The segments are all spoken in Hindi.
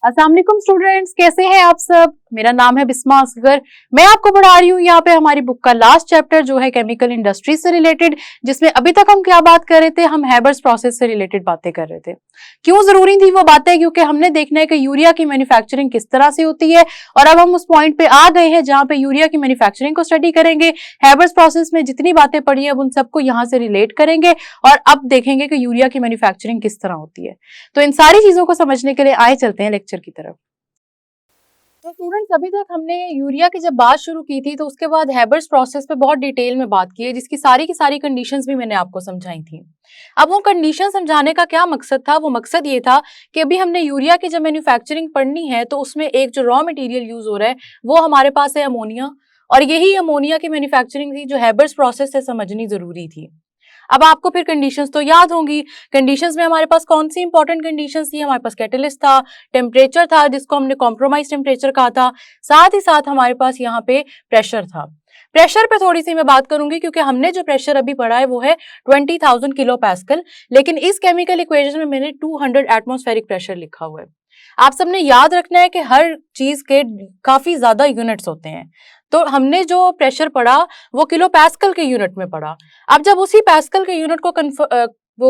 अस्सलाम वालेकुम स्टूडेंट्स, कैसे हैं आप सब। मेरा नाम है बिस्मा असगर। मैं आपको पढ़ा रही हूँ यहाँ पे हमारी बुक का लास्ट चैप्टर जो है केमिकल इंडस्ट्री से रिलेटेड, जिसमें अभी तक हम क्या बात कर रहे थे, हम हैबर्स प्रोसेस से रिलेटेड बातें कर रहे थे। क्यों जरूरी थी वो बातें, क्योंकि हमने देखना है कि यूरिया की मैन्युफैक्चरिंग किस तरह से होती है। और अब हम उस पॉइंट पे आ गए हैं जहाँ पे यूरिया की मैन्युफैक्चरिंग को स्टडी करेंगे। हैबर्स प्रोसेस में जितनी बातें पढ़ी है अब उन सबको यहाँ से रिलेट करेंगे और अब देखेंगे कि यूरिया की मैन्युफैक्चरिंग किस तरह होती है। तो इन सारी चीजों को समझने के लिए आए चलते हैं लेक्चर की तरफ। तो स्टूडेंट्स, अभी तक हमने यूरिया की जब बात शुरू की थी तो उसके बाद हैबर्स प्रोसेस पे बहुत डिटेल में बात की है, जिसकी सारी की सारी कंडीशंस भी मैंने आपको समझाई थी। अब वो कंडीशन समझाने का क्या मकसद था, वो मकसद ये था कि अभी हमने यूरिया की जब मैन्युफैक्चरिंग पढ़नी है तो उसमें एक जो रॉ मटेरियल यूज हो रहा है वो हमारे पास है अमोनिया, और यही अमोनिया की मैन्युफैक्चरिंग थी जो हैबर्स प्रोसेस से समझनी जरूरी थी। अब आपको फिर कंडीशंस तो याद होंगी। कंडीशंस में हमारे पास कौन सी इंपॉर्टेंट कंडीशंस थी, हमारे पास कैटलिस्ट था, टेम्परेचर था जिसको हमने कॉम्प्रोमाइज टेम्परेचर कहा था, साथ ही साथ हमारे पास यहाँ पे प्रेशर था। प्रेशर पे थोड़ी सी मैं बात करूंगी क्योंकि हमने जो प्रेशर अभी पढ़ा है वो है 20,000 किलो पास्कल, लेकिन इस केमिकल इक्वेशन में मैंने 200 एटमॉस्फेरिक प्रेशर लिखा हुआ है। आप सबने याद रखना है कि हर चीज के काफी ज्यादा यूनिट्स होते हैं, तो हमने जो प्रेशर पढ़ा वो किलो पास्कल के यूनिट में पढ़ा। अब जब उसी पास्कल के यूनिट को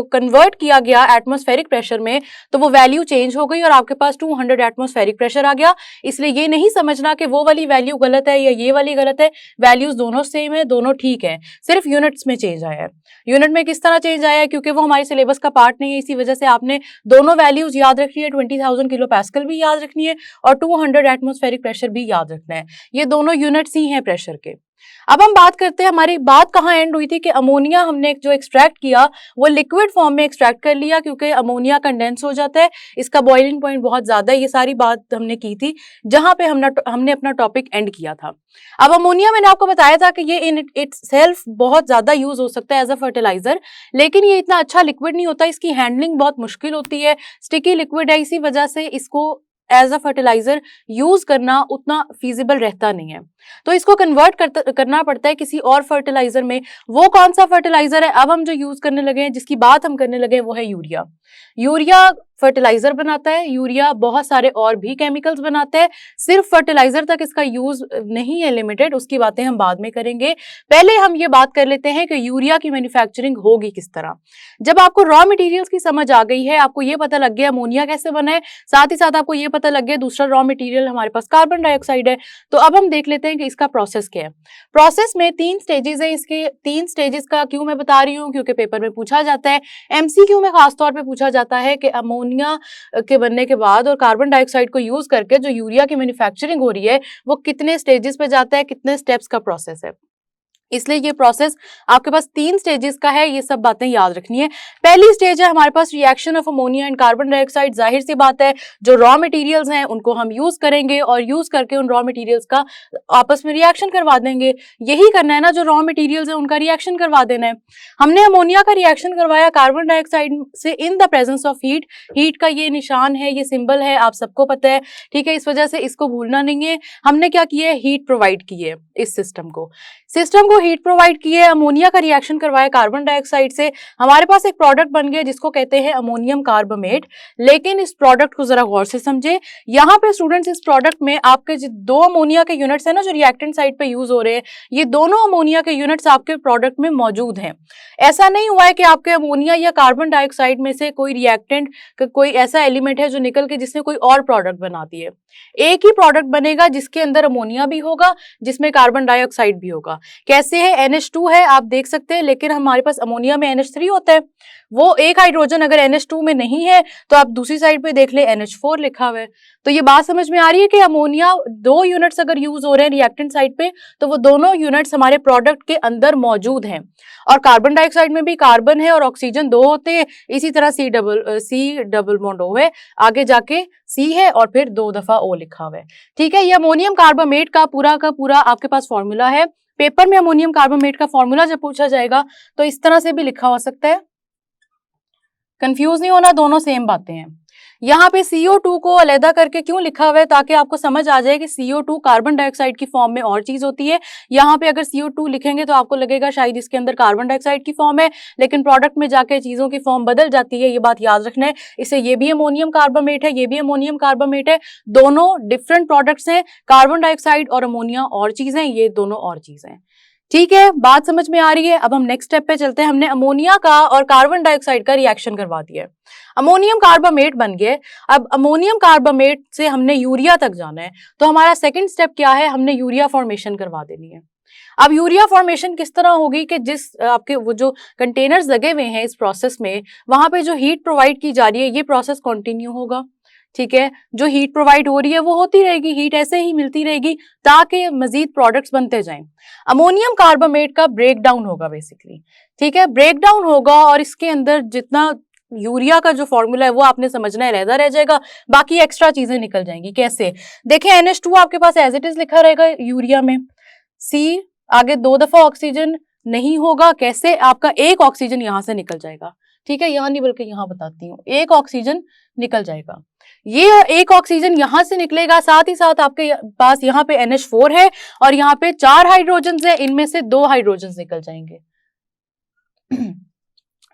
कन्वर्ट किया गया एटमॉस्फेरिक प्रेशर में तो वो वैल्यू चेंज हो गई और आपके पास 200 एटमॉस्फेरिक प्रेशर आ गया। इसलिए ये नहीं समझना कि वो वाली वैल्यू गलत है या ये वाली गलत है, वैल्यूज दोनों सेम है, दोनों ठीक है, सिर्फ यूनिट्स में चेंज आया है। यूनिट में किस तरह चेंज आया है, क्योंकि वो हमारे सिलेबस का पार्ट नहीं है, इसी वजह से आपने दोनों वैल्यूज याद रखनी है। 20,000 किलो पास्कल भी याद रखनी है और 200 एटमॉस्फेरिक प्रेशर भी याद रखना है। ये दोनों यूनिट्स ही हैं प्रेशर के। अब हम बात करते हैं, हमारी बात कहाँ एंड हुई थी कि अमोनिया हमने जो एक्सट्रैक्ट किया वो लिक्विड फॉर्म में एक्सट्रैक्ट कर लिया, क्योंकि अमोनिया कंडेंस हो जाता है, इसका बॉइलिंग पॉइंट बहुत ज्यादा है। ये सारी बात हमने की थी जहां पे हमने अपना टॉपिक एंड किया था। अब अमोनिया मैंने आपको बताया था कि ये इन इट्स सेल्फ बहुत ज्यादा यूज हो सकता है एज अ फर्टिलाइजर, लेकिन ये इतना अच्छा लिक्विड नहीं होता, इसकी हैंडलिंग बहुत मुश्किल होती है, स्टिकी लिक्विड है, इसी वजह से इसको एज अ फर्टिलाइजर यूज करना उतना फीजिबल रहता नहीं है। तो इसको कन्वर्ट करना पड़ता है किसी और फर्टिलाइजर में। वो कौन सा फर्टिलाइजर है अब हम जो यूज करने लगे हैं, जिसकी बात हम करने लगे हैं, वो है यूरिया। यूरिया फर्टिलाइजर बनाता है, यूरिया बहुत सारे और भी केमिकल्स बनाता है, सिर्फ फर्टिलाइजर तक इसका यूज नहीं है लिमिटेड, उसकी बातें हम बाद में करेंगे। पहले हम ये बात कर लेते हैं कि यूरिया की मैन्युफैक्चरिंग होगी किस तरह। जब आपको रॉ मटेरियल्स की समझ आ गई है, आपको ये पता लग गया अमोनिया कैसे बना है, साथ ही साथ आपको ये पता लग गया दूसरा रॉ मटेरियल हमारे पास कार्बन डाइऑक्साइड है, तो अब हम देख लेते हैं कि इसका प्रोसेस क्या है। प्रोसेस में 3 स्टेजेस है। इसके 3 स्टेजेस का क्यों मैं बता रही हूँ, क्योंकि पेपर में पूछा जाता है, एमसीक्यू में खासतौर पे पूछा जाता है कि अमोनिया के बनने के बाद और कार्बन डाइऑक्साइड को यूज करके जो यूरिया की मैन्युफैक्चरिंग हो रही है वो कितने स्टेजेस पे जाता है, कितने स्टेप्स का प्रोसेस है। इसलिए ये प्रोसेस आपके पास 3 स्टेजेस का है, ये सब बातें याद रखनी है। पहली स्टेज है हमारे पास reaction of ammonia and carbon dioxide. जाहिर सी बात है जो रॉ मटेरियल्स हैं उनको हम यूज करेंगे और यूज करके उन रॉ मटेरियल्स का आपस में रिएक्शन करवा देंगे। यही करना है ना, जो रॉ मटेरियल्स हैं उनका रिएक्शन करवा देना है। हमने अमोनिया का रिएक्शन करवाया कार्बन डाइऑक्साइड से in the presence of heat. Heat का ये निशान है, ये सिंबल है, आप सबको पता है, ठीक है, इस वजह से इसको भूलना नहीं है। हमने क्या किया है, हीट प्रोवाइड की है इस सिस्टम को हीट प्रोवाइड की है, अमोनिया का रिएक्शन करवाया कार्बन डाइऑक्साइड से, हमारे पास एक प्रोडक्ट बन गया जिसको कहते हैं अमोनियम कार्बामेट। लेकिन इस प्रोडक्ट को जरा गौर से समझे। यहाँ पे स्टूडेंट्स इस प्रोडक्ट में आपके जो 2 अमोनिया के यूनिट्स है ना जो रिएक्टेंट साइड पे यूज हो रहे हैं, ये दोनों अमोनिया के यूनिट्स आपके प्रोडक्ट में मौजूद हैं। ऐसा नहीं हुआ है कि आपके अमोनिया या कार्बन डाइऑक्साइड में से कोई रिएक्टेंट, कोई ऐसा एलिमेंट है जो निकल के जिसने कोई और प्रोडक्ट बना दिए। एक ही प्रोडक्ट बनेगा जिसके अंदर अमोनिया भी होगा, जिसमें कार्बन डाइऑक्साइड भी होगा। कैसे है, NH2 है आप देख सकते हैं, लेकिन हमारे पास अमोनिया में NH3 होता है। वो एक हाइड्रोजन अगर NH2 में नहीं है तो आप दूसरी साइड पे देख ले NH4 लिखा हुआ है। तो ये बात समझ में आ रही है कि अमोनिया 2 यूनिट्स अगर यूज हो रहे हैं रिएक्टेंट साइड पे तो वो दोनों यूनिट्स हमारे प्रोडक्ट के अंदर मौजूद हैं। और कार्बन डाइऑक्साइड में भी कार्बन है और ऑक्सीजन 2 होते हैं, इसी तरह C डबल बॉन्ड O है, आगे जाके C है और फिर 2 दफा O लिखा हुआ है। ठीक है, ये अमोनियम कार्बामेट का पूरा आपके पास फॉर्मूला है। पेपर में अमोनियम कार्बामेट का फॉर्मूला जब पूछा जाएगा तो इस तरह से भी लिखा हो सकता है, कंफ्यूज नहीं होना, दोनों सेम बातें हैं। यहाँ पे CO2 को अलग करके क्यों लिखा हुआ है, ताकि आपको समझ आ जाए कि CO2 कार्बन डाइऑक्साइड की फॉर्म में और चीज होती है। यहाँ पे अगर CO2 लिखेंगे तो आपको लगेगा शायद इसके अंदर कार्बन डाइऑक्साइड की फॉर्म है, लेकिन प्रोडक्ट में जाके चीजों की फॉर्म बदल जाती है, ये बात याद रखना है। इसे ये भी अमोनियम कार्बोनेट है, ये भी अमोनियम कार्बोनेट है, दोनों डिफरेंट प्रोडक्ट्स हैं। कार्बन डाइऑक्साइड और अमोनिया और चीजें, ये दोनों और चीजें। ठीक है, बात समझ में आ रही है। अब हम नेक्स्ट स्टेप पे चलते हैं। हमने अमोनिया का और कार्बन डाइऑक्साइड का रिएक्शन करवा दिया है, अमोनियम कार्बामेट बन गए। अब अमोनियम कार्बामेट से हमने यूरिया तक जाना है, तो हमारा सेकंड स्टेप क्या है, हमने यूरिया फॉर्मेशन करवा देनी है। अब यूरिया फॉर्मेशन किस तरह होगी कि जिस आपके वो जो कंटेनर्स लगे हुए हैं इस प्रोसेस में, वहां पे जो हीट प्रोवाइड की जा रही है, ये प्रोसेस कंटिन्यू होगा। ठीक है, जो हीट प्रोवाइड हो रही है वो होती रहेगी, हीट ऐसे ही मिलती रहेगी ताकि मजीद प्रोडक्ट्स बनते जाएं। अमोनियम कार्बामेट का ब्रेक डाउन होगा बेसिकली। ठीक है, ब्रेक डाउन होगा और इसके अंदर जितना यूरिया का जो फॉर्मूला है वो आपने समझना है, रहता रह जाएगा, बाकी एक्स्ट्रा चीजें निकल जाएंगी। कैसे, देखें NH2 आपके पास एज इट इज लिखा रहेगा यूरिया में, C आगे 2 दफा ऑक्सीजन नहीं होगा। कैसे, आपका एक ऑक्सीजन यहां से निकल जाएगा। ठीक है, यहां नहीं बल्कि यहां बताती हूँ, एक ऑक्सीजन निकल जाएगा। ये एक ऑक्सीजन यहां से निकलेगा, साथ ही साथ आपके पास यहाँ पे NH4 है और यहाँ पे 4 हाइड्रोजन है, इनमें से 2 हाइड्रोजन निकल जाएंगे।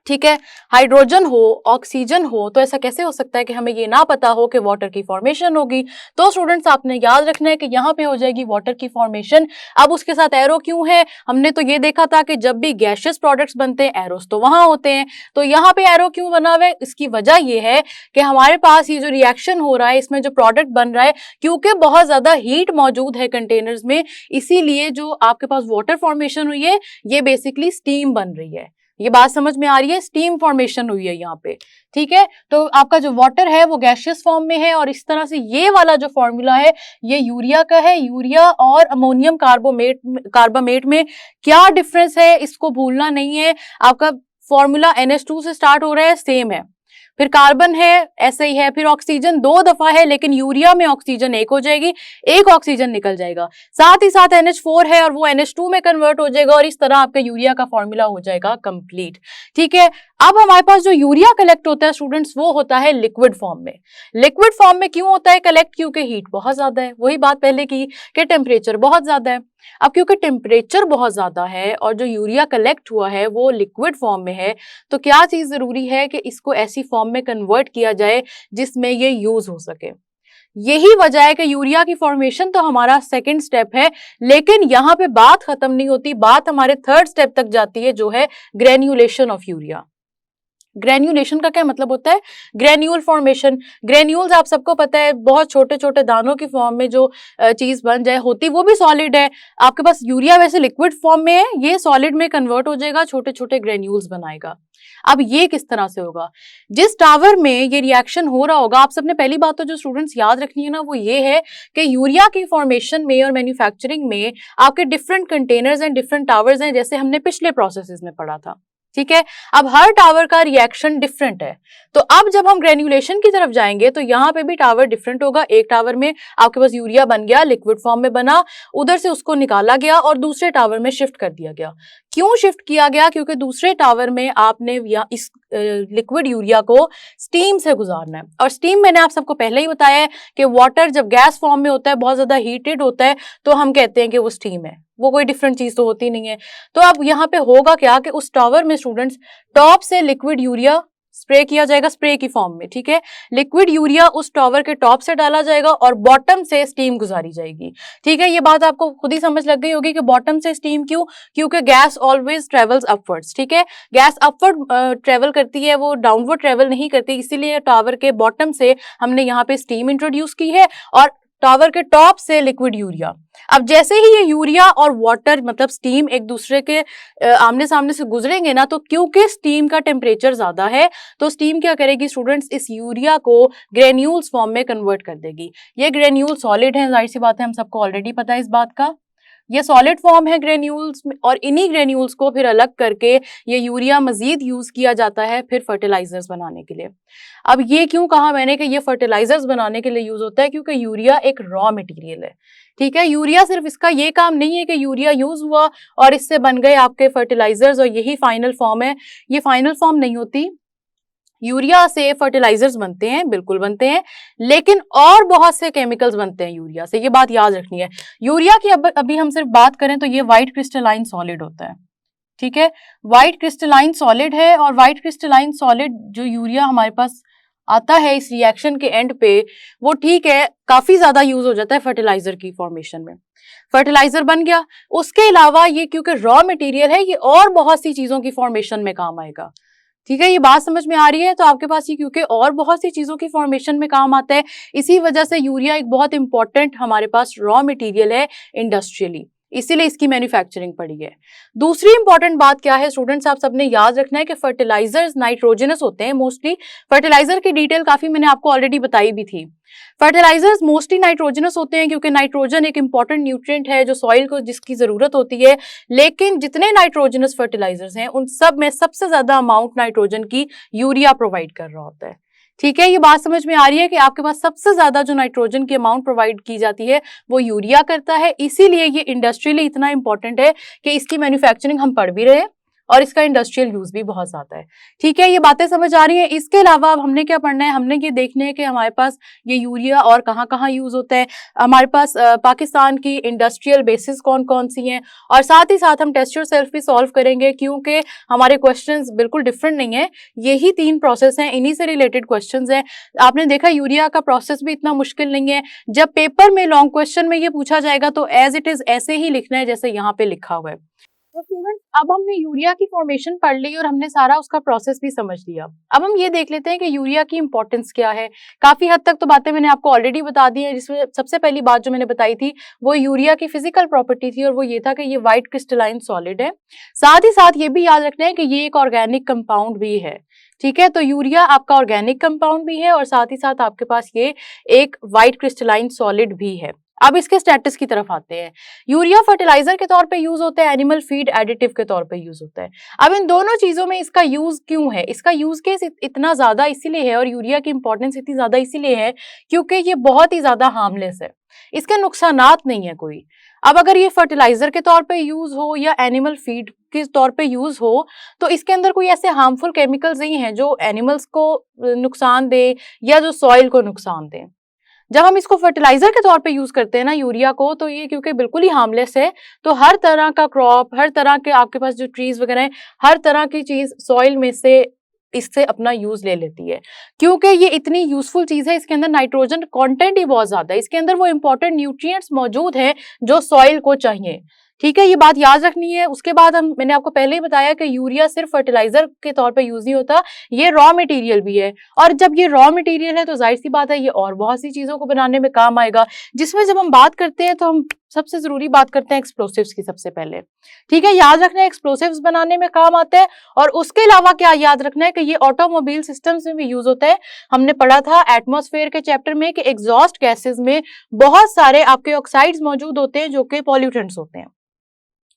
ठीक है, हाइड्रोजन हो ऑक्सीजन हो, तो ऐसा कैसे हो सकता है कि हमें ये ना पता हो कि वाटर की फॉर्मेशन होगी। तो स्टूडेंट्स आपने याद रखना है कि यहाँ पे हो जाएगी वाटर की फॉर्मेशन। अब उसके साथ एरो क्यों है, हमने तो ये देखा था कि जब भी गैशियस प्रोडक्ट्स बनते हैं एरोस तो वहां होते हैं, तो यहाँ पे एरो क्यों बना हुआ है, इसकी वजह ये है कि हमारे पास ये जो रिएक्शन हो रहा है इसमें जो प्रोडक्ट बन रहा है, क्योंकि बहुत ज्यादा हीट मौजूद है कंटेनर्स में, इसीलिए जो आपके पास वाटर फॉर्मेशन हुई है ये बेसिकली स्टीम बन रही है। ये बात समझ में आ रही है, स्टीम फॉर्मेशन हुई है यहाँ पे। ठीक है, तो आपका जो वाटर है वो गैशियस फॉर्म में है और इस तरह से ये वाला जो फॉर्मूला है ये यूरिया का है। यूरिया और अमोनियम कार्बामेट में क्या डिफरेंस है इसको भूलना नहीं है। आपका फॉर्मूला NH2 से स्टार्ट हो रहा है, सेम है, फिर कार्बन है ऐसे ही है, फिर ऑक्सीजन 2 दफा है, लेकिन यूरिया में ऑक्सीजन 1 हो जाएगी, एक ऑक्सीजन निकल जाएगा, साथ ही साथ NH4 है और वो NH2 में कन्वर्ट हो जाएगा और इस तरह आपके यूरिया का फॉर्मूला हो जाएगा कंप्लीट। ठीक है, अब हमारे पास जो यूरिया कलेक्ट होता है स्टूडेंट्स वो होता है लिक्विड फॉर्म में। लिक्विड फॉर्म में क्यों होता है कलेक्ट, क्योंकि हीट बहुत ज्यादा है, वही बात पहले की कि टेम्परेचर बहुत ज्यादा है। अब क्योंकि टेम्परेचर बहुत ज्यादा है और जो यूरिया कलेक्ट हुआ है वो लिक्विड फॉर्म में है, तो क्या चीज जरूरी है कि इसको ऐसी फॉर्म में कन्वर्ट किया जाए जिसमें ये यूज हो सके। यही वजह है कि यूरिया की फॉर्मेशन तो हमारा सेकंड स्टेप है, लेकिन यहां पे बात खत्म नहीं होती, बात हमारे थर्ड स्टेप तक जाती है जो है ग्रेन्युलेशन ऑफ यूरिया। ग्रेन्युलेशन का क्या मतलब होता है, ग्रेन्यूल फॉर्मेशन। ग्रेन्यूल्स आप सबको पता है बहुत छोटे छोटे दानों की फॉर्म में जो चीज बन जाए होती, वो भी सॉलिड है। आपके पास यूरिया वैसे लिक्विड फॉर्म में है, ये सॉलिड में कन्वर्ट हो जाएगा, छोटे छोटे ग्रेन्यूल्स बनाएगा। अब ये किस तरह से होगा, जिस टावर में ये रिएक्शन हो रहा होगा, आप सबने पहली बात तो जो स्टूडेंट्स याद रखनी है ना वो ये है कि यूरिया की फॉर्मेशन में और मैन्युफैक्चरिंग में आपके different containers and different towers हैं, जैसे हमने पिछले प्रोसेसेस में पढ़ा था। ठीक है, अब हर टावर का रिएक्शन डिफरेंट है, तो अब जब हम ग्रेन्युलेशन की तरफ जाएंगे तो यहाँ पे भी टावर डिफरेंट होगा। एक टावर में आपके पास यूरिया बन गया, लिक्विड फॉर्म में बना, उधर से उसको निकाला गया और दूसरे टावर में शिफ्ट कर दिया गया। क्यों शिफ्ट किया गया, क्योंकि दूसरे टावर में आपने इस लिक्विड यूरिया को स्टीम से गुजारना है, और स्टीम मैंने आप सबको पहले ही बताया है कि वाटर जब गैस फॉर्म में होता है, बहुत ज्यादा हीटेड होता है, तो हम कहते हैं कि वो स्टीम है, वो कोई डिफरेंट चीज तो होती नहीं है। तो अब यहाँ पे होगा क्या कि उस टावर में स्टूडेंट्स टॉप से लिक्विड यूरिया स्प्रे किया जाएगा, स्प्रे की फॉर्म में। ठीक है, लिक्विड यूरिया उस टावर के टॉप से डाला जाएगा और बॉटम से स्टीम गुजारी जाएगी। ठीक है, ये बात आपको खुद ही समझ लग गई होगी कि बॉटम से स्टीम क्यों, क्योंकि गैस ऑलवेज ट्रेवल्स अपवर्ड्स। ठीक है, गैस अपवर्ड ट्रेवल करती है, वो डाउनवर्ड ट्रेवल नहीं करती, इसीलिए टावर के बॉटम से हमने यहाँ पे स्टीम इंट्रोड्यूस की है और टावर के टॉप से लिक्विड यूरिया। अब जैसे ही ये यूरिया और वाटर मतलब स्टीम एक दूसरे के आमने सामने से गुजरेंगे ना, तो क्योंकि स्टीम का टेम्परेचर ज्यादा है तो स्टीम क्या करेगी स्टूडेंट्स, इस यूरिया को ग्रेन्यूल्स फॉर्म में कन्वर्ट कर देगी। ये ग्रेन्यूल सॉलिड है, जाहिर सी बात है, हम सबको ऑलरेडी पता है इस बात का, ये सॉलिड फॉर्म है ग्रेन्यूल्स में, और इन्हीं ग्रेन्यूल्स को फिर अलग करके ये यूरिया मजीद यूज किया जाता है फिर फर्टिलाइजर्स बनाने के लिए। अब ये क्यों कहा मैंने कि ये फर्टिलाइजर्स बनाने के लिए यूज होता है, क्योंकि यूरिया एक रॉ मटेरियल है। ठीक है, यूरिया सिर्फ इसका ये काम नहीं है कि यूरिया यूज हुआ और इससे बन गए आपके फर्टिलाइजर्स और यही फाइनल फॉर्म है, ये फाइनल फॉर्म नहीं होती। यूरिया से फर्टिलाइजर्स बनते हैं, बिल्कुल बनते हैं, लेकिन और बहुत से केमिकल्स बनते हैं यूरिया से, ये बात याद रखनी है। यूरिया की अभी हम सिर्फ बात करें तो ये व्हाइट क्रिस्टलाइन सॉलिड होता है, ठीक है, व्हाइट क्रिस्टलाइन सॉलिड है। और व्हाइट क्रिस्टलाइन सॉलिड जो यूरिया हमारे पास आता है इस रिएक्शन के एंड पे, वो ठीक है काफी ज्यादा यूज हो जाता है फर्टिलाइजर की फॉर्मेशन में, फर्टिलाइजर बन गया। उसके अलावा ये क्योंकि रॉ मटेरियल है, ये और बहुत सी चीजों की फॉर्मेशन में काम आएगा, ठीक है, ये बात समझ में आ रही है। तो आपके पास ये क्योंकि और बहुत सी चीजों की फॉर्मेशन में काम आता है, इसी वजह से यूरिया एक बहुत इंपॉर्टेंट हमारे पास रॉ मटेरियल है इंडस्ट्रियली, इसीलिए इसकी मैन्युफैक्चरिंग पड़ी है। दूसरी इंपॉर्टेंट बात क्या है स्टूडेंट्स, आप सबने याद रखना है कि फर्टिलाइजर्स नाइट्रोजनस होते हैं मोस्टली। फर्टिलाइजर की डिटेल काफी मैंने आपको ऑलरेडी बताई भी थी। फर्टिलाइजर्स मोस्टली नाइट्रोजनस होते हैं क्योंकि नाइट्रोजन एक इंपॉर्टेंट न्यूट्रिएंट है जो सॉइल को जिसकी जरूरत होती है। लेकिन जितने नाइट्रोजनस फर्टिलाइजर्स हैं उन सब में सबसे ज्यादा अमाउंट नाइट्रोजन की यूरिया प्रोवाइड कर रहा होता है, ठीक है, ये बात समझ में आ रही है कि आपके पास सबसे ज्यादा जो नाइट्रोजन की अमाउंट प्रोवाइड की जाती है वो यूरिया करता है। इसीलिए ये इंडस्ट्रियली इतना इंपॉर्टेंट है कि इसकी मैन्युफैक्चरिंग हम पढ़ भी रहे हैं और इसका इंडस्ट्रियल यूज भी बहुत ज्यादा है, ठीक है, ये बातें समझ आ रही हैं। इसके अलावा अब हमने क्या पढ़ना है, हमने ये देखना है कि हमारे पास ये यूरिया और कहाँ कहाँ यूज होता है, हमारे पास पाकिस्तान की इंडस्ट्रियल बेसिस कौन कौन सी हैं, और साथ ही साथ हम टेस्ट योरसेल्फ भी सॉल्व करेंगे क्योंकि हमारे क्वेश्चंस बिल्कुल डिफरेंट नहीं है, यही 3 प्रोसेस हैं, इन्हीं से रिलेटेड क्वेश्चंस हैं। आपने देखा यूरिया का प्रोसेस भी इतना मुश्किल नहीं है, जब पेपर में लॉन्ग क्वेश्चन में ये पूछा जाएगा तो एज इट इज ऐसे ही लिखना है जैसे यहाँ पे लिखा हुआ है। तो स्टूडेंट्स अब हमने यूरिया की फॉर्मेशन पढ़ ली और हमने सारा उसका प्रोसेस भी समझ लिया। अब हम ये देख लेते हैं कि यूरिया की इंपॉर्टेंस क्या है। काफी हद तक तो बातें मैंने आपको ऑलरेडी बता दी है, जिसमें सबसे पहली बात जो मैंने बताई थी वो यूरिया की फिजिकल प्रॉपर्टी थी और वो ये था कि ये व्हाइट क्रिस्टलाइन सॉलिड है। साथ ही साथ ये भी याद रखना है कि ये एक ऑर्गेनिक कंपाउंड भी है, ठीक है, तो यूरिया आपका ऑर्गेनिक कंपाउंड भी है और साथ ही साथ आपके पास ये एक व्हाइट क्रिस्टलाइन सॉलिड भी है। अब इसके स्टेटस की तरफ आते हैं। यूरिया फर्टिलाइजर के तौर पे यूज होता है, एनिमल फीड एडिटिव के तौर पे यूज होता है। अब इन दोनों चीजों में इसका यूज क्यों है, इसका यूज केस इतना ज्यादा इसीलिए है और यूरिया की इंपॉर्टेंस इतनी ज्यादा इसीलिए है क्योंकि ये बहुत ही ज्यादा हार्मलेस है, इसके नुकसानात नहीं है कोई। अब अगर ये फर्टिलाइजर के तौर पे यूज हो या एनिमल फीड के तौर पे यूज हो तो इसके अंदर कोई ऐसे हार्मफुल केमिकल्स नहीं है जो एनिमल्स को नुकसान दे या जो सॉइल को नुकसान दे। जब हम इसको फर्टिलाइजर के तौर पे यूज करते हैं ना यूरिया को, तो ये क्योंकि बिल्कुल ही हार्मलेस है तो हर तरह का क्रॉप, हर तरह के आपके पास जो ट्रीज वगैरह है, हर तरह की चीज सॉइल में से इससे अपना यूज ले लेती है क्योंकि ये इतनी यूजफुल चीज है। इसके अंदर नाइट्रोजन कंटेंट ही बहुत ज्यादा है, इसके अंदर वो इंपॉर्टेंट न्यूट्रिएंट्स मौजूद हैं जो सॉइल को चाहिए, ठीक है, ये बात याद रखनी है। उसके बाद मैंने आपको पहले ही बताया कि यूरिया सिर्फ फर्टिलाइजर के तौर पे यूज नहीं होता, ये रॉ मटेरियल भी है और जब ये रॉ मटेरियल है तो जाहिर सी बात है ये और बहुत सी चीजों को बनाने में काम आएगा, जिसमें जब हम बात करते हैं तो हम सबसे जरूरी बात करते हैं एक्सप्लोसिव्स की सबसे पहले, ठीक है, याद रखना है एक्सप्लोसिव्स बनाने में काम आता है। और उसके अलावा क्या याद रखना है कि ये ऑटोमोबाइल सिस्टम्स में भी यूज होता है। हमने पढ़ा था एटमॉस्फेयर के चैप्टर में कि एग्जॉस्ट गैसेस में बहुत सारे आपके ऑक्साइड्स मौजूद होते हैं जो कि पॉल्यूटेंट्स होते हैं,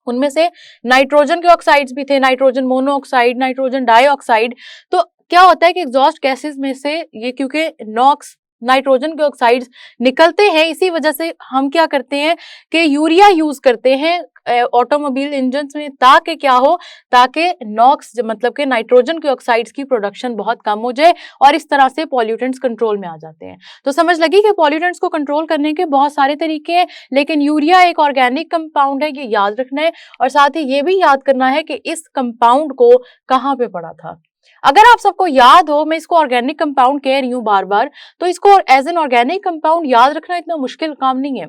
उनमें से नाइट्रोजन के ऑक्साइड्स भी थे, नाइट्रोजन मोनोऑक्साइड, नाइट्रोजन डाइऑक्साइड। तो क्या होता है कि एग्जॉस्ट गैसेस में से ये क्योंकि नॉक्स नाइट्रोजन के ऑक्साइड्स निकलते हैं, इसी वजह से हम क्या करते हैं कि यूरिया यूज करते हैं ऑटोमोबाइल इंजन में, ताकि क्या हो, ताकि नॉक्स मतलब के नाइट्रोजन के ऑक्साइड्स की प्रोडक्शन बहुत कम हो जाए और इस तरह से पॉल्यूटेंट्स कंट्रोल में आ जाते हैं। तो समझ लगी कि पॉल्यूटेंट्स को कंट्रोल करने के बहुत सारे तरीके हैं, लेकिन यूरिया एक ऑर्गेनिक कंपाउंड है, ये याद रखना है। और साथ ही ये भी याद करना है कि इस कंपाउंड को कहाँ पे पढ़ा था। अगर आप सबको याद हो, मैं इसको ऑर्गेनिक कंपाउंड कह रही हूँ बार बार, तो इसको एज एन ऑर्गेनिक कंपाउंड याद रखना इतना मुश्किल काम नहीं है।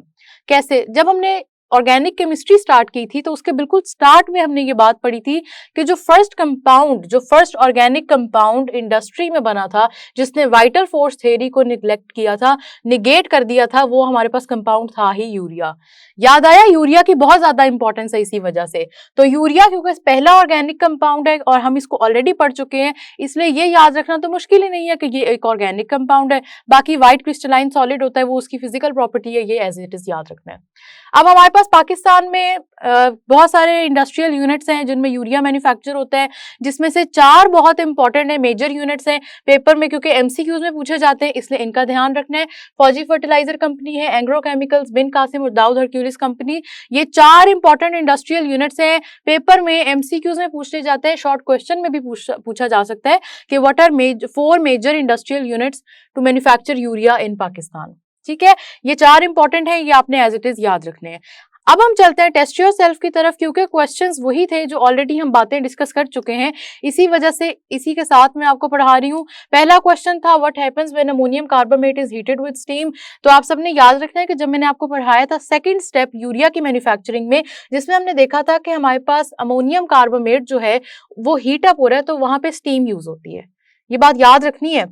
कैसे, जब हमने ऑर्गेनिक केमिस्ट्री स्टार्ट की थी तो उसके बिल्कुल स्टार्ट में हमने ये बात पढ़ी थी कि जो फर्स्ट ऑर्गेनिक कंपाउंड इंडस्ट्री में बना था, जिसने वाइटल फोर्स थ्योरी को निगलेक्ट किया था, निगेट कर दिया था, वो हमारे पास कंपाउंड था ही यूरिया। याद आया, यूरिया की बहुत ज्यादा इंपॉर्टेंस है इसी वजह से। तो यूरिया क्योंकि पहला ऑर्गेनिक कंपाउंड है और हम इसको ऑलरेडी पढ़ चुके हैं, इसलिए ये याद रखना तो मुश्किल ही नहीं है कि ये एक ऑर्गेनिक कंपाउंड है। बाकी व्हाइट क्रिस्टलाइन सॉलिड होता है, वो उसकी फिजिकल प्रॉपर्टी है, ये एज इट इज याद रखना है। अब हमारे पास पास पाकिस्तान में बहुत सारे इंडस्ट्रियल यूनिट्स हैं जिनमें यूरिया मैन्युफैक्चर होता है, जिसमें से 4 बहुत इंपॉर्टेंट है, मेजर यूनिट्स हैं पेपर में, क्योंकि एमसीक्यूज में पूछे जाते हैं, इसलिए इनका ध्यान रखना है। फौजी फर्टिलाइजर कंपनी है, एंग्रो केमिकल्स, बिन कासिम और दाऊद हरक्यूलिस कंपनी। ये 4 इंपॉर्टेंट इंडस्ट्रियल यूनिट्स हैं, पेपर में एमसीक्यूज में पूछे जाते हैं, शॉर्ट क्वेश्चन में भी पूछा जा सकता है कि what are 4 major industrial units to manufacture urea in Pakistan. ठीक है, ये 4 इंपॉर्टेंट है, ये आपने एज इट इज याद रखने हैं। अब हम चलते हैं टेस्ट योर सेल्फ की तरफ, क्योंकि क्वेश्चंस वही थे जो ऑलरेडी हम बातें डिस्कस कर चुके हैं, इसी वजह से इसी के साथ मैं आपको पढ़ा रही हूँ। पहला क्वेश्चन था what happens when ammonium carbonate is heated with steam. तो आप सबने याद रखना है कि जब मैंने आपको पढ़ाया था सेकंड स्टेप यूरिया की मैन्युफैक्चरिंग में, जिसमें हमने देखा था कि हमारे पास अमोनियम कार्बोनेट जो है वो हीट अप हो रहा है, तो वहां पे स्टीम यूज होती है, ये बात याद रखनी है।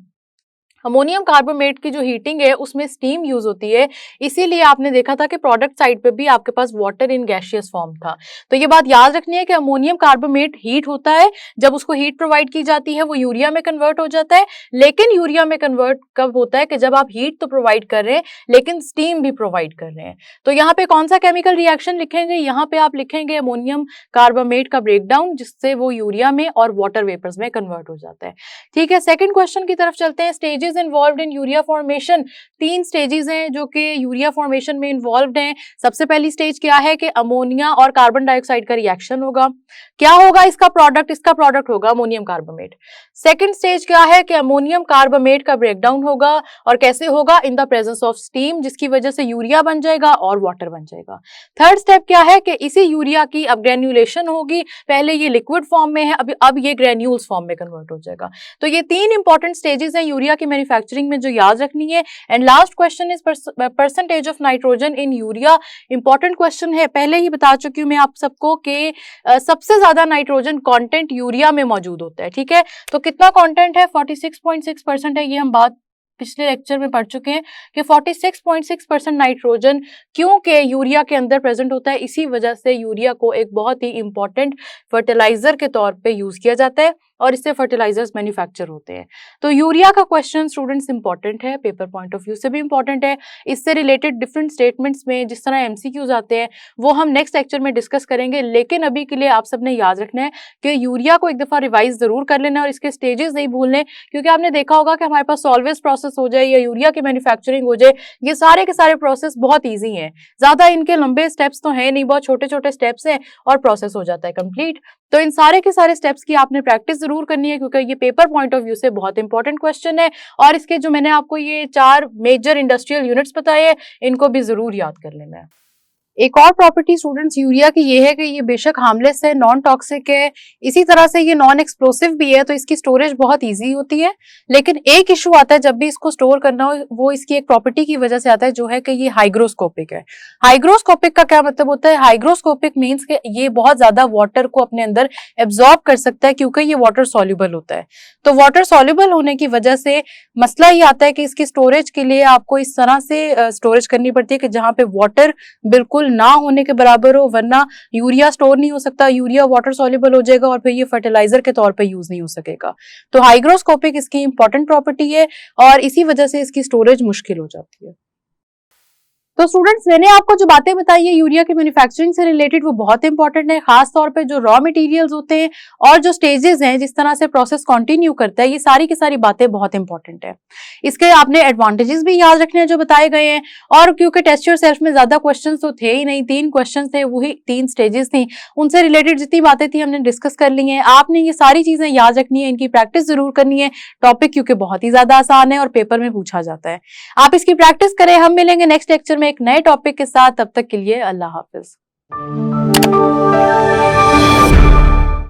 अमोनियम कार्बोनेट की जो हीटिंग है उसमें स्टीम यूज होती है, इसीलिए आपने देखा था कि प्रोडक्ट साइड पे भी आपके पास वाटर इन गैसियस फॉर्म था। तो ये बात याद रखनी है कि अमोनियम कार्बोनेट हीट होता है, जब उसको हीट प्रोवाइड की जाती है वो यूरिया में कन्वर्ट हो जाता है। लेकिन यूरिया में कन्वर्ट कब होता है कि जब आप हीट तो प्रोवाइड कर रहे हैं लेकिन स्टीम भी प्रोवाइड कर रहे हैं। तो यहाँ पे कौन सा केमिकल रिएक्शन लिखेंगे, यहाँ पे आप लिखेंगे अमोनियम कार्बोनेट का ब्रेकडाउन, जिससे वो यूरिया में और वाटर वेपर्स में कन्वर्ट हो जाता है। ठीक है, सेकेंड क्वेश्चन की तरफ चलते हैं। Stages involved in urea formation, 3 stages हैं जो कि यूरिया फॉर्मेशन में इन्वॉल्व्ड हैं। सबसे पहली स्टेज क्या है कि अमोनिया और कार्बन डाइऑक्साइड का रिएक्शन होगा, क्या होगा इसका प्रोडक्ट होगा अमोनियम कार्बोनेट। सेकंड स्टेज क्या है कि अमोनियम कार्बोनेट का ब्रेकडाउन होगा, और कैसे होगा, in the presence of steam, जिसकी वजह से यूरिया बन जाएगा और वाटर बन जाएगा। थर्ड स्टेप क्या है कि इसी यूरिया की अब ग्रेन्युलेशन होगी, पहले ये लिक्विड फॉर्म में है, अब ये ग्रेन्यूल्स फॉर्म में कन्वर्ट हो जाएगा। तो ये 3 इंपॉर्टेंट स्टेजेस हैं यूरिया की मैन्युफैक्चरिंग में जो याद रखनी है। And last question is percentage of nitrogen in urea. Important question है, पहले ही बता चुकी हूं मैं आप सबको कि सबसे ज्यादा नाइट्रोजन कंटेंट यूरिया में मौजूद होता है। ठीक है, तो कितना कंटेंट है, 46.6% है, ये हम बात पिछले लेक्चर में पढ़ चुके हैं कि 46.6% नाइट्रोजन क्योंकि यूरिया के अंदर प्रेजेंट होता है, इसी वजह से यूरिया को एक बहुत ही इंपॉर्टेंट फर्टिलाइजर के तौर पे यूज किया जाता है और इससे फर्टिलाइजर्स मैन्युफैक्चर होते हैं। तो यूरिया का क्वेश्चन स्टूडेंट्स इंपॉर्टेंट है, पेपर पॉइंट ऑफ व्यू से भी इंपॉर्टेंट है। इससे रिलेटेड डिफरेंट स्टेटमेंट्स में जिस तरह एमसीक्यूज आते हैं वो हम नेक्स्ट लेक्चर में डिस्कस करेंगे, लेकिन अभी के लिए आप सबने याद रखना है कि यूरिया को एक दफा रिवाइज जरूर कर लेना और इसके स्टेजेस नहीं भूलने, क्योंकि आपने देखा होगा कि हमारे पास सॉल्वेज प्रोसेस हो जाए या यूरिया की मैन्युफैक्चरिंग हो जाए, ये सारे के सारे प्रोसेस बहुत ईजी हैं, ज्यादा इनके लंबे स्टेप्स तो है नहीं, बहुत छोटे छोटे स्टेप्स हैं और प्रोसेस हो जाता है कंप्लीट। तो इन सारे के सारे स्टेप्स की आपने प्रैक्टिस जरूर करनी है, क्योंकि ये पेपर पॉइंट ऑफ व्यू से बहुत इंपॉर्टेंट क्वेश्चन है। और इसके जो मैंने आपको ये 4 मेजर इंडस्ट्रियल यूनिट्स बताए हैं, इनको भी जरूर याद कर लेना है। एक और प्रॉपर्टी स्टूडेंट्स यूरिया की ये है कि ये बेशक हार्मलेस है, नॉन टॉक्सिक है, इसी तरह से ये नॉन एक्सप्लोसिव भी है, तो इसकी स्टोरेज बहुत इजी होती है। लेकिन एक इशू आता है जब भी इसको स्टोर करना हो, वो इसकी एक प्रॉपर्टी की वजह से आता है, जो है कि ये हाइग्रोस्कोपिक है। हाइग्रोस्कोपिक का क्या मतलब होता है, हाइग्रोस्कोपिक मीन्स कि ये बहुत ज्यादा वाटर को अपने अंदर एब्जॉर्ब कर सकता है, क्योंकि ये वाटर सॉल्युबल होता है। तो वाटर सॉल्युबल होने की वजह से मसला ये आता है कि इसकी स्टोरेज के लिए आपको इस तरह से स्टोरेज करनी पड़ती है कि जहां पे वाटर बिल्कुल ना होने के बराबर हो, वरना यूरिया स्टोर नहीं हो सकता, यूरिया वाटर सॉल्युबल हो जाएगा और फिर ये फर्टिलाइजर के तौर पे यूज नहीं हो सकेगा। तो हाइग्रोस्कोपिक इसकी इंपॉर्टेंट प्रॉपर्टी है और इसी वजह से इसकी स्टोरेज मुश्किल हो जाती है। तो स्टूडेंट्स, मैंने आपको जो बातें बताई है यूरिया की मैन्युफैक्चरिंग से रिलेटेड, वो बहुत इंपॉर्टेंट है, खास तौर पे जो रॉ मटेरियल्स होते हैं और जो स्टेजेस हैं, जिस तरह से प्रोसेस कंटिन्यू करता है, ये सारी की सारी बातें बहुत इंपॉर्टेंट है। इसके आपने एडवांटेजेस भी याद रखने हैं जो बताए गए हैं, और क्योंकि टेस्ट योरसेल्फ में ज्यादा क्वेश्चन तो थे ही नहीं, 3 क्वेश्चन थे, वही 3 स्टेजेस थी, उनसे रिलेटेड जितनी बातें थी हमने डिस्कस कर ली है। आपने ये सारी चीजें याद रखनी है, इनकी प्रैक्टिस जरूर करनी है, टॉपिक क्योंकि बहुत ही ज्यादा आसान है और पेपर में पूछा जाता है। आप इसकी प्रैक्टिस करें। हम मिलेंगे नेक्स्ट लेक्चर में एक नए टॉपिक के साथ, तब तक के लिए अल्लाह हाफिज।